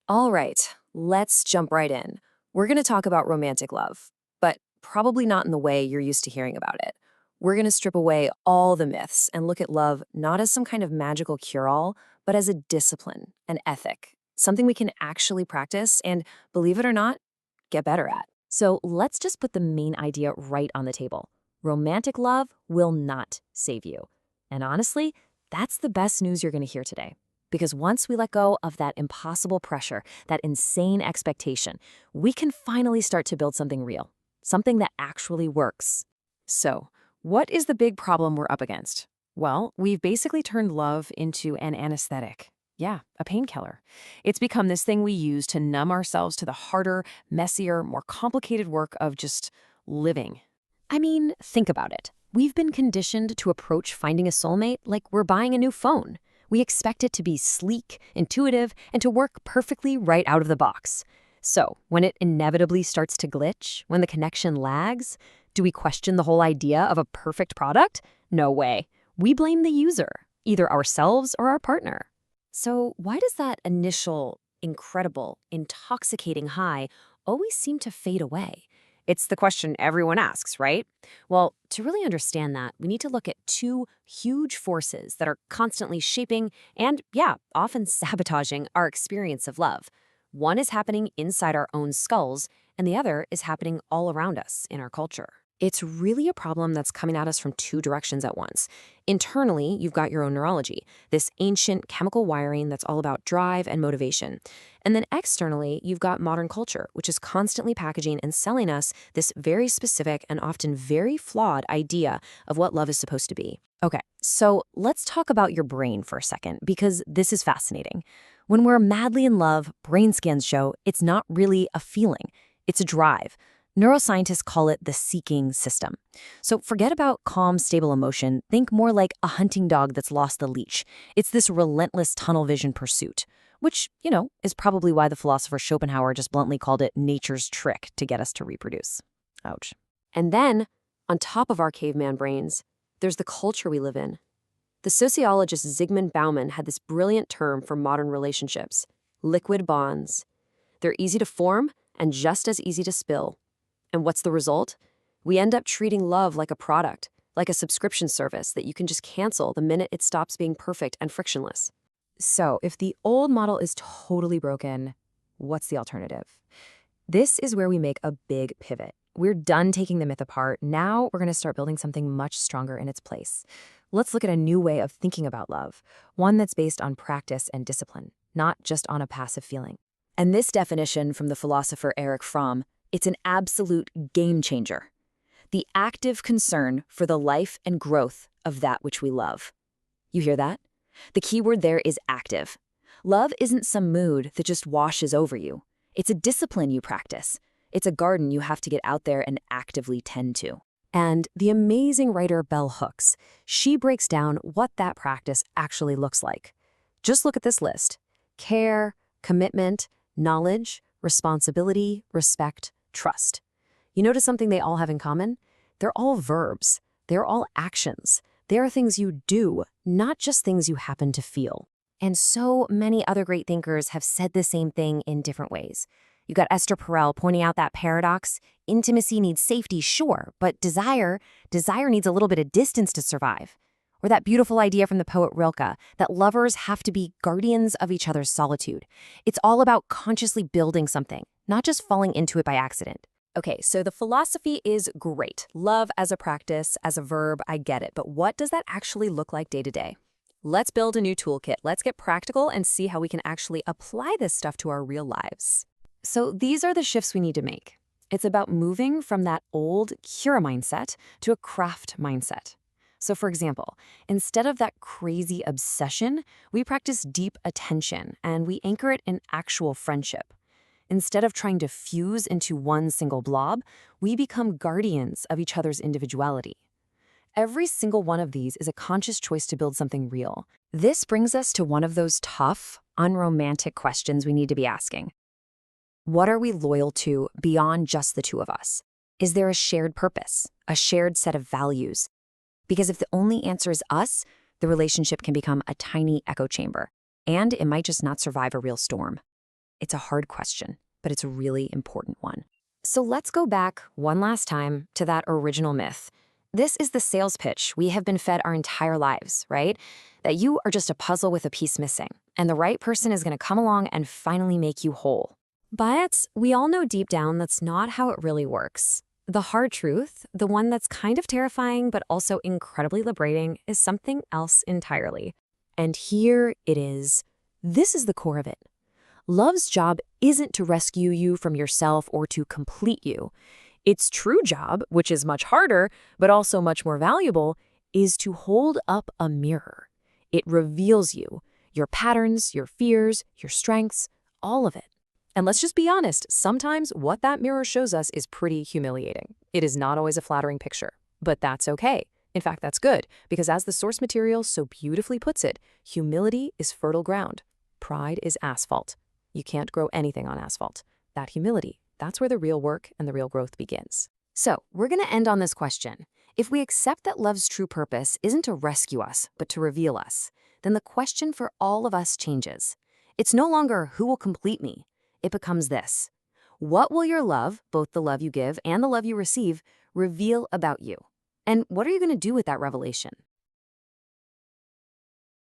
All right, let's jump right in. We're going to talk about romantic love, but probably not in the way you're used to hearing about it. We're going to strip away all the myths and look at love not as some kind of magical cure all, but as a discipline, an ethic, something we can actually practice and, believe it or not, get better at. So let's just put the main idea right on the table. Romantic love will not save you. And honestly, that's the best news you're going to hear today. Because once we let go of that impossible pressure, that insane expectation, we can finally start to build something real, something that actually works. So, what is the big problem we're up against? Well, we've basically turned love into an anesthetic. Yeah, a painkiller. It's become this thing we use to numb ourselves to the harder, messier, more complicated work of just living. I mean, think about it. We've been conditioned to approach finding a soulmate like we're buying a new phone. We expect it to be sleek, intuitive, and to work perfectly right out of the box. So, when it inevitably starts to glitch, when the connection lags, do we question the whole idea of a perfect product? No way. We blame the user, either ourselves or our partner. So, why does that initial, incredible, intoxicating high always seem to fade away? It's the question everyone asks, right? Well, to really understand that, we need to look at two huge forces that are constantly shaping and, yeah, often sabotaging our experience of love. One is happening inside our own skulls, and the other is happening all around us in our culture. It's really a problem that's coming at us from two directions at once. Internally, you've got your own neurology, this ancient chemical wiring that's all about drive and motivation. And then externally, you've got modern culture, which is constantly packaging and selling us this very specific and often very flawed idea of what love is supposed to be. Okay, so let's talk about your brain for a second, because this is fascinating. When we're madly in love, brain scans show it's not really a feeling, it's a drive. Neuroscientists call it the seeking system. So forget about calm, stable emotion. Think more like a hunting dog that's lost the leash. It's this relentless tunnel vision pursuit, which, is probably why the philosopher Schopenhauer just bluntly called it nature's trick to get us to reproduce. Ouch. And then, on top of our caveman brains, there's the culture we live in. The sociologist Zygmunt Bauman had this brilliant term for modern relationships: liquid bonds. They're easy to form and just as easy to spill. And what's the result? We end up treating love like a product, like a subscription service that you can just cancel the minute it stops being perfect and frictionless. So, if the old model is totally broken, what's the alternative? This is where we make a big pivot. We're done taking the myth apart. Now we're going to start building something much stronger in its place. Let's look at a new way of thinking about love, one that's based on practice and discipline, not just on a passive feeling. And this definition from the philosopher Erich Fromm, it's an absolute game changer. The active concern for the life and growth of that which we love. You hear that? The key word there is active. Love isn't some mood that just washes over you. It's a discipline you practice. It's a garden you have to get out there and actively tend to. And the amazing writer Bell Hooks, she breaks down what that practice actually looks like. Just look at this list: care, commitment, knowledge, responsibility, respect, trust. You notice something they all have in common? They're all verbs. They're all actions. They are things you do, not just things you happen to feel. And so many other great thinkers have said the same thing in different ways. You got Esther Perel pointing out that paradox. Intimacy needs safety, sure, but desire needs a little bit of distance to survive. Or that beautiful idea from the poet Rilke, that lovers have to be guardians of each other's solitude. It's all about consciously building something, not just falling into it by accident. Okay, so the philosophy is great. Love as a practice, as a verb, I get it. But what does that actually look like day to day? Let's build a new toolkit. Let's get practical and see how we can actually apply this stuff to our real lives. So these are the shifts we need to make. It's about moving from that old cure mindset to a craft mindset. So for example, instead of that crazy obsession, we practice deep attention and we anchor it in actual friendship. Instead of trying to fuse into one single blob, we become guardians of each other's individuality. Every single one of these is a conscious choice to build something real. This brings us to one of those tough, unromantic questions we need to be asking. What are we loyal to beyond just the two of us? Is there a shared purpose, a shared set of values? Because if the only answer is us, the relationship can become a tiny echo chamber, and it might just not survive a real storm. It's a hard question, but it's a really important one. So let's go back one last time to that original myth. This is the sales pitch we have been fed our entire lives, right? That you are just a puzzle with a piece missing, and the right person is going to come along and finally make you whole. But we all know deep down that's not how it really works. The hard truth, the one that's kind of terrifying but also incredibly liberating, is something else entirely. And here it is. This is the core of it. Love's job isn't to rescue you from yourself or to complete you. Its true job, which is much harder, but also much more valuable, is to hold up a mirror. It reveals you, your patterns, your fears, your strengths, all of it. And let's just be honest, sometimes what that mirror shows us is pretty humiliating. It is not always a flattering picture, but that's okay. In fact, that's good, because as the source material so beautifully puts it, humility is fertile ground. Pride is asphalt. You can't grow anything on asphalt. That humility, that's where the real work and the real growth begins. So, we're going to end on this question. If we accept that love's true purpose isn't to rescue us, but to reveal us, then the question for all of us changes. It's no longer who will complete me. It becomes this: what will your love, both the love you give and the love you receive, reveal about you? And what are you going to do with that revelation?